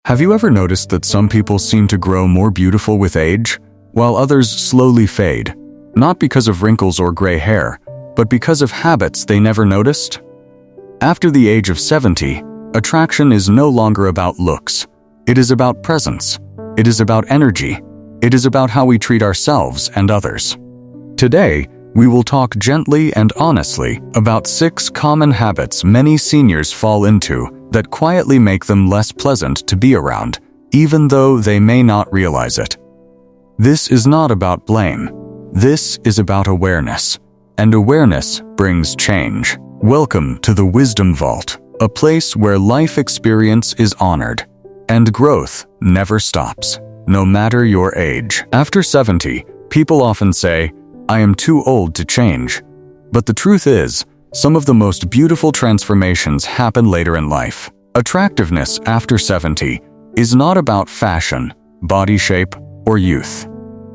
Have you ever noticed that some people seem to grow more beautiful with age, while others slowly fade, not because of wrinkles or gray hair, but because of habits they never noticed? After the age of 70, attraction is no longer about looks. It is about presence. It is about energy. It is about how we treat ourselves and others. Today, we will talk gently and honestly about 6 common habits many seniors fall into that quietly make them less pleasant to be around, even though they may not realize it. This is not about blame. This is about awareness, and awareness brings change. Welcome to the Wisdom Vault, a place where life experience is honored, and growth never stops, no matter your age. After 70, people often say, "I am too old to change." But the truth is, some of the most beautiful transformations happen later in life. Attractiveness after 70 is not about fashion, body shape, or youth.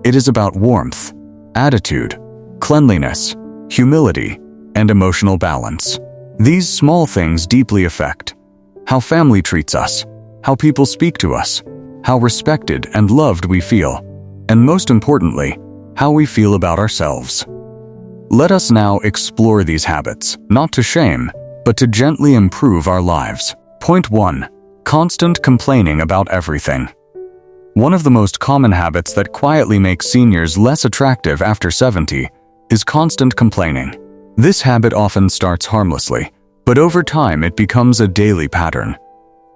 It is about warmth, attitude, cleanliness, humility, and emotional balance. These small things deeply affect how family treats us, how people speak to us, how respected and loved we feel, and most importantly, how we feel about ourselves. Let us now explore these habits, not to shame, but to gently improve our lives. Point 1. Constant complaining about everything. One of the most common habits that quietly make seniors less attractive after 70 is constant complaining. This habit often starts harmlessly, but over time it becomes a daily pattern.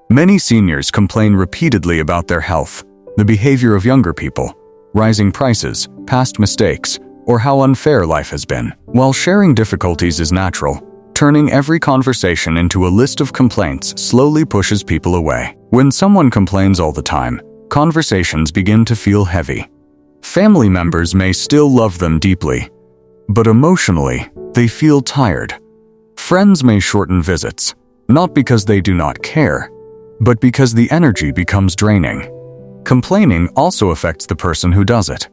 Many seniors complain repeatedly about their health, the behavior of younger people, rising prices, past mistakes, or how unfair life has been. While sharing difficulties is natural, turning every conversation into a list of complaints slowly pushes people away. When someone complains all the time, conversations begin to feel heavy. Family members may still love them deeply, but emotionally, they feel tired. Friends may shorten visits, not because they do not care, but because the energy becomes draining. Complaining also affects the person who does it.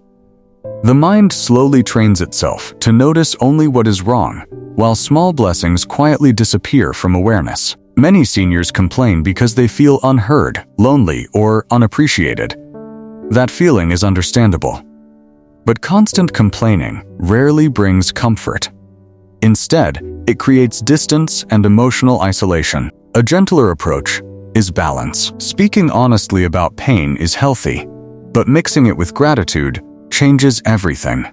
The mind slowly trains itself to notice only what is wrong, while small blessings quietly disappear from awareness. Many seniors complain because they feel unheard, lonely, or unappreciated. That feeling is understandable. But constant complaining rarely brings comfort. Instead, it creates distance and emotional isolation. A gentler approach is balance. Speaking honestly about pain is healthy, but mixing it with gratitude changes everything.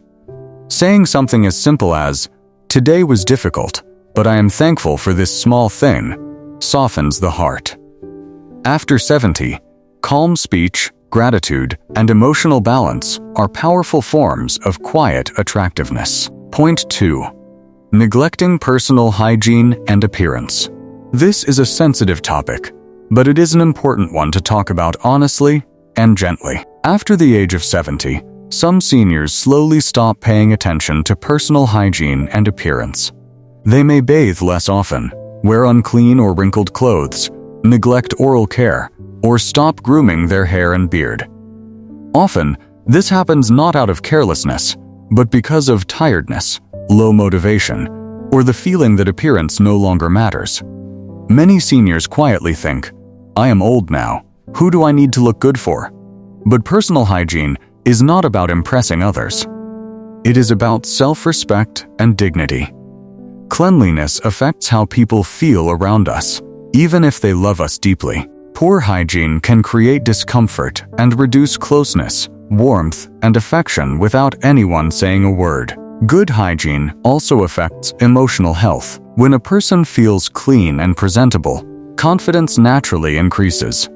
Saying something as simple as, "Today was difficult, but I am thankful for this small thing," softens the heart. After 70, calm speech, gratitude, and emotional balance are powerful forms of quiet attractiveness. Point 2. Neglecting personal hygiene and appearance. This is a sensitive topic, but it is an important one to talk about honestly and gently. After the age of 70, some seniors slowly stop paying attention to personal hygiene and appearance. They may bathe less often, wear unclean or wrinkled clothes, neglect oral care, or stop grooming their hair and beard. Often, this happens not out of carelessness, but because of tiredness, low motivation, or the feeling that appearance no longer matters. Many seniors quietly think, "I am old now. Who do I need to look good for?" But personal hygiene is not about impressing others. It is about self-respect and dignity. Cleanliness affects how people feel around us, even if they love us deeply. Poor hygiene can create discomfort and reduce closeness, warmth, and affection without anyone saying a word. Good hygiene also affects emotional health. When a person feels clean and presentable, confidence naturally increases.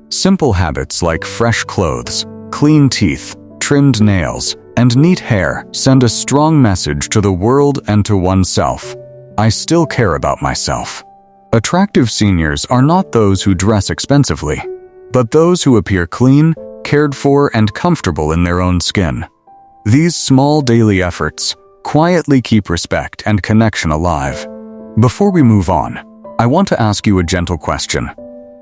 Simple habits like fresh clothes, clean teeth, trimmed nails, and neat hair send a strong message to the world and to oneself. I still care about myself. Attractive seniors are not those who dress expensively, but those who appear clean, cared for, and comfortable in their own skin. These small daily efforts quietly keep respect and connection alive. Before we move on, I want to ask you a gentle question.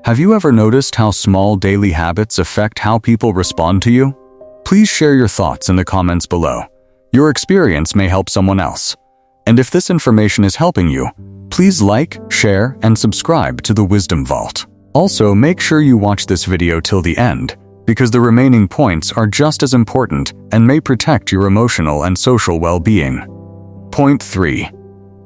Have you ever noticed how small daily habits affect how people respond to you? Please share your thoughts in the comments below. Your experience may help someone else. And if this information is helping you, please like, share, and subscribe to the Wisdom Vault. Also, make sure you watch this video till the end, because the remaining points are just as important and may protect your emotional and social well-being. Point 3.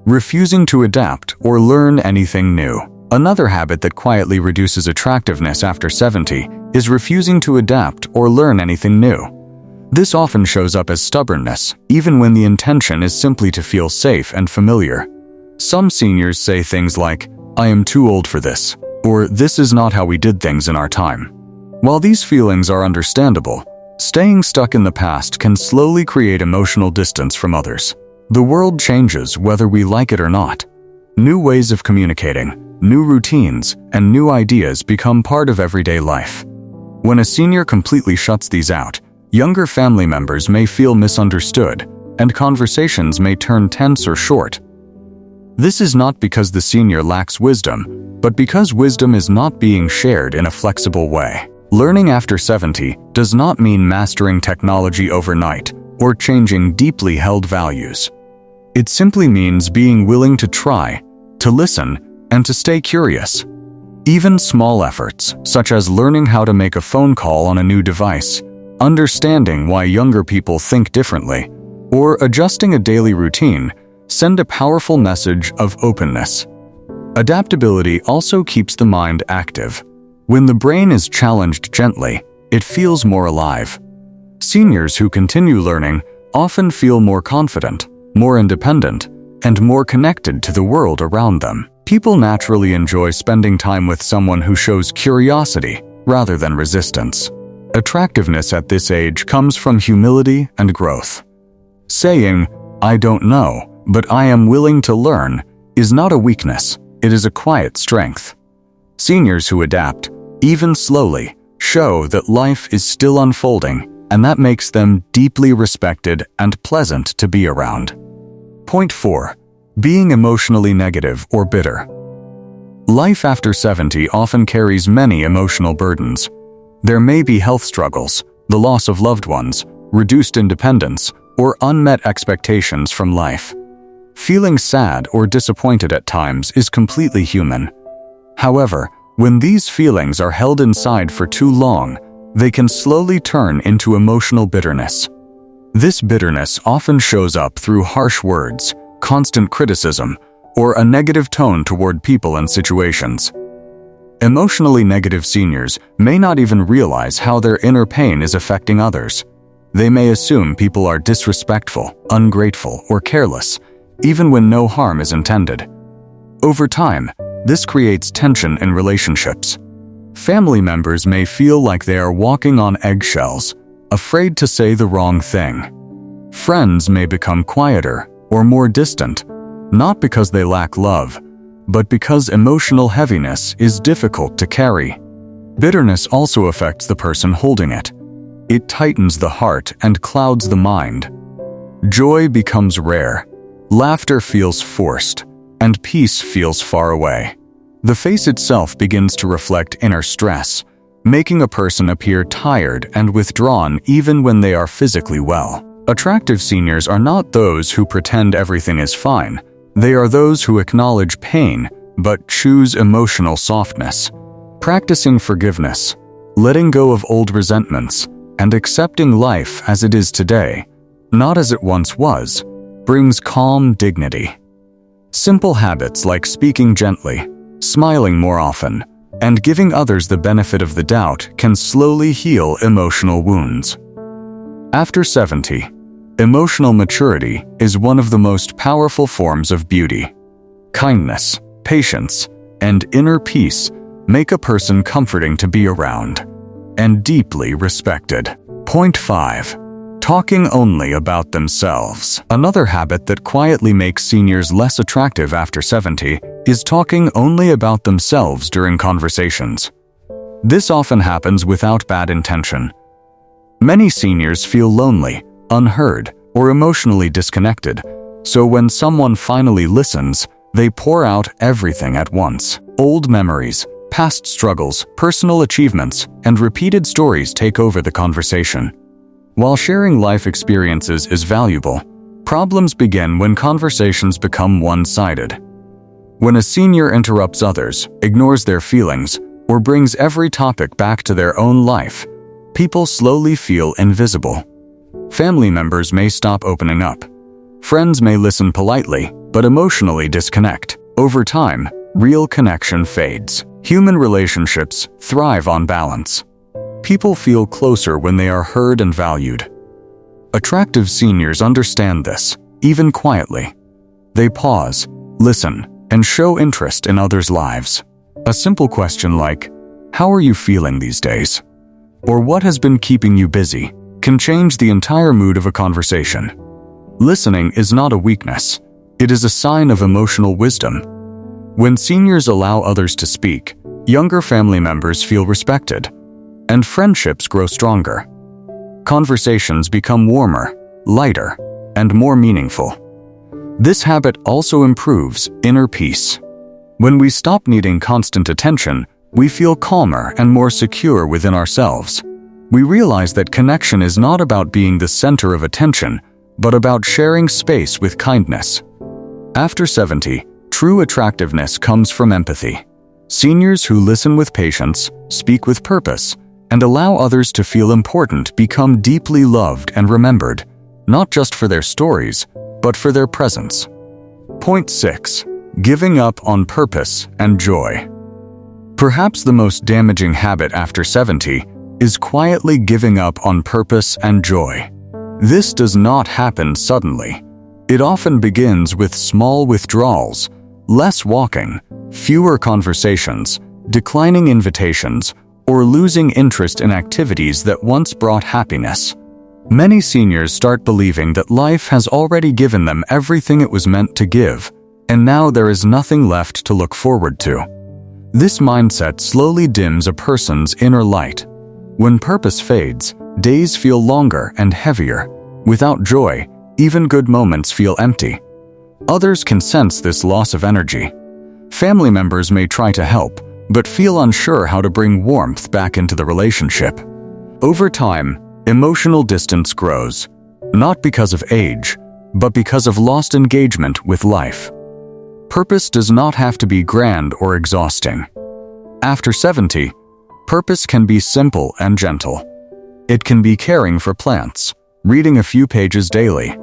Refusing to adapt or learn anything new. Another habit that quietly reduces attractiveness after 70 is refusing to adapt or learn anything new. This often shows up as stubbornness, even when the intention is simply to feel safe and familiar. Some seniors say things like, "I am too old for this," or "This is not how we did things in our time." While these feelings are understandable, staying stuck in the past can slowly create emotional distance from others. The world changes whether we like it or not. New ways of communicating, new routines, and new ideas become part of everyday life. When a senior completely shuts these out, younger family members may feel misunderstood, and conversations may turn tense or short. This is not because the senior lacks wisdom, but because wisdom is not being shared in a flexible way. Learning after 70 does not mean mastering technology overnight or changing deeply held values. It simply means being willing to try, to listen, and to stay curious. Even small efforts, such as learning how to make a phone call on a new device, understanding why younger people think differently, or adjusting a daily routine, send a powerful message of openness. Adaptability also keeps the mind active. When the brain is challenged gently, it feels more alive. Seniors who continue learning often feel more confident, more independent, and more connected to the world around them. People naturally enjoy spending time with someone who shows curiosity rather than resistance. Attractiveness at this age comes from humility and growth. Saying, "I don't know, but I am willing to learn," is not a weakness, it is a quiet strength. Seniors who adapt, even slowly, show that life is still unfolding, and that makes them deeply respected and pleasant to be around. Point 4. Being emotionally negative or bitter. Life after 70 often carries many emotional burdens. There may be health struggles, the loss of loved ones, reduced independence, or unmet expectations from life. Feeling sad or disappointed at times is completely human. However, when these feelings are held inside for too long, they can slowly turn into emotional bitterness. This bitterness often shows up through harsh words, constant criticism, or a negative tone toward people and situations. Emotionally negative seniors may not even realize how their inner pain is affecting others. They may assume people are disrespectful, ungrateful, or careless, even when no harm is intended. Over time, this creates tension in relationships. Family members may feel like they are walking on eggshells, afraid to say the wrong thing. Friends may become quieter or more distant, not because they lack love, but because emotional heaviness is difficult to carry. Bitterness also affects the person holding it. It tightens the heart and clouds the mind. Joy becomes rare, laughter feels forced, and peace feels far away. The face itself begins to reflect inner stress, making a person appear tired and withdrawn even when they are physically well. Attractive seniors are not those who pretend everything is fine. They are those who acknowledge pain but choose emotional softness. Practicing forgiveness, letting go of old resentments, and accepting life as it is today, not as it once was, brings calm dignity. Simple habits like speaking gently, smiling more often, and giving others the benefit of the doubt can slowly heal emotional wounds. After 70, emotional maturity is one of the most powerful forms of beauty. Kindness, patience, and inner peace make a person comforting to be around and deeply respected. Point 5. Talking only about themselves. Another habit that quietly makes seniors less attractive after 70 is talking only about themselves during conversations. This often happens without bad intention. Many seniors feel lonely, unheard, or emotionally disconnected, so when someone finally listens, they pour out everything at once. Old memories, past struggles, personal achievements, and repeated stories take over the conversation. While sharing life experiences is valuable, problems begin when conversations become one-sided. When a senior interrupts others, ignores their feelings, or brings every topic back to their own life, people slowly feel invisible. Family members may stop opening up. Friends may listen politely, but emotionally disconnect. Over time, real connection fades. Human relationships thrive on balance. People feel closer when they are heard and valued. Attractive seniors understand this, even quietly. They pause, listen, and show interest in others' lives. A simple question like, "How are you feeling these days?" or "What has been keeping you busy?" can change the entire mood of a conversation. Listening is not a weakness. It is a sign of emotional wisdom. When seniors allow others to speak, younger family members feel respected, and friendships grow stronger. Conversations become warmer, lighter, and more meaningful. This habit also improves inner peace. When we stop needing constant attention, we feel calmer and more secure within ourselves. We realize that connection is not about being the center of attention, but about sharing space with kindness. After 70, true attractiveness comes from empathy. Seniors who listen with patience, speak with purpose, and allow others to feel important become deeply loved and remembered, not just for their stories, but for their presence. Point 6. Giving up on purpose and joy. Perhaps the most damaging habit after 70 is quietly giving up on purpose and joy. This does not happen suddenly. It often begins with small withdrawals, less walking, fewer conversations, declining invitations, or losing interest in activities that once brought happiness. Many seniors start believing that life has already given them everything it was meant to give, and now there is nothing left to look forward to. This mindset slowly dims a person's inner light. When purpose fades, days feel longer and heavier. Without joy, even good moments feel empty. Others can sense this loss of energy. Family members may try to help, but feel unsure how to bring warmth back into the relationship. Over time, emotional distance grows, not because of age, but because of lost engagement with life. Purpose does not have to be grand or exhausting. After 70, purpose can be simple and gentle. It can be caring for plants, reading a few pages daily,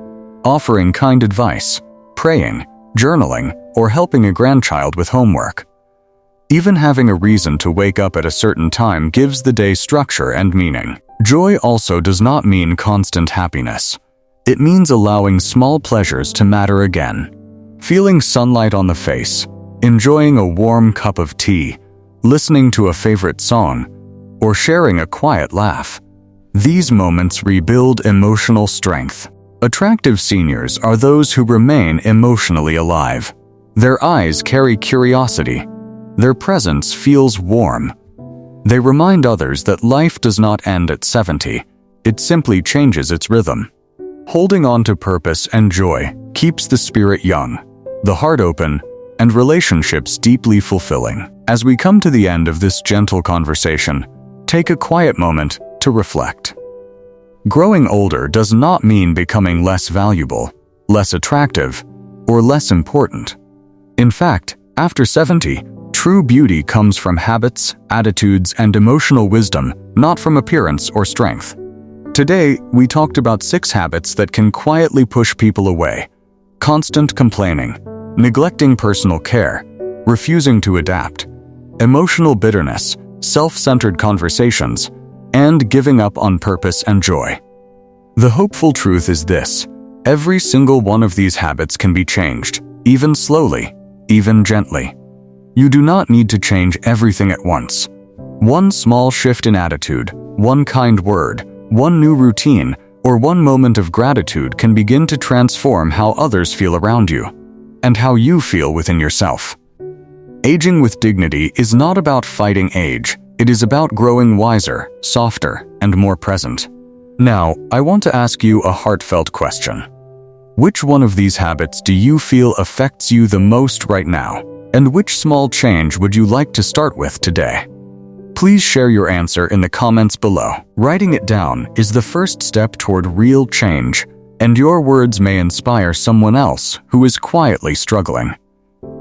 offering kind advice, praying, journaling, or helping a grandchild with homework. Even having a reason to wake up at a certain time gives the day structure and meaning. Joy also does not mean constant happiness. It means allowing small pleasures to matter again. Feeling sunlight on the face, enjoying a warm cup of tea, listening to a favorite song, or sharing a quiet laugh. These moments rebuild emotional strength. Attractive seniors are those who remain emotionally alive. Their eyes carry curiosity. Their presence feels warm. They remind others that life does not end at 70. It simply changes its rhythm. Holding on to purpose and joy keeps the spirit young, the heart open, and relationships deeply fulfilling. As we come to the end of this gentle conversation, take a quiet moment to reflect. Growing older does not mean becoming less valuable, less attractive, or less important. In fact, after 70, true beauty comes from habits, attitudes, and emotional wisdom, not from appearance or strength. Today, we talked about 6 habits that can quietly push people away: constant complaining, neglecting personal care, refusing to adapt, emotional bitterness, self-centered conversations, and giving up on purpose and joy. The hopeful truth is this: every single one of these habits can be changed, even slowly, even gently. You do not need to change everything at once. One small shift in attitude, one kind word, one new routine, or one moment of gratitude can begin to transform how others feel around you, and how you feel within yourself. Aging with dignity is not about fighting age. It is about growing wiser, softer, and more present. Now, I want to ask you a heartfelt question. Which one of these habits do you feel affects you the most right now? And which small change would you like to start with today? Please share your answer in the comments below. Writing it down is the first step toward real change, and your words may inspire someone else who is quietly struggling.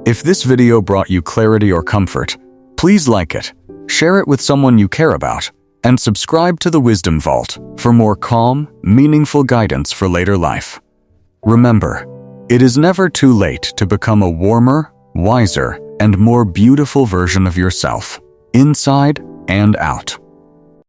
If this video brought you clarity or comfort, please like it, share it with someone you care about, and subscribe to the Wisdom Vault for more calm, meaningful guidance for later life. Remember, it is never too late to become a warmer, wiser, and more beautiful version of yourself, inside and out.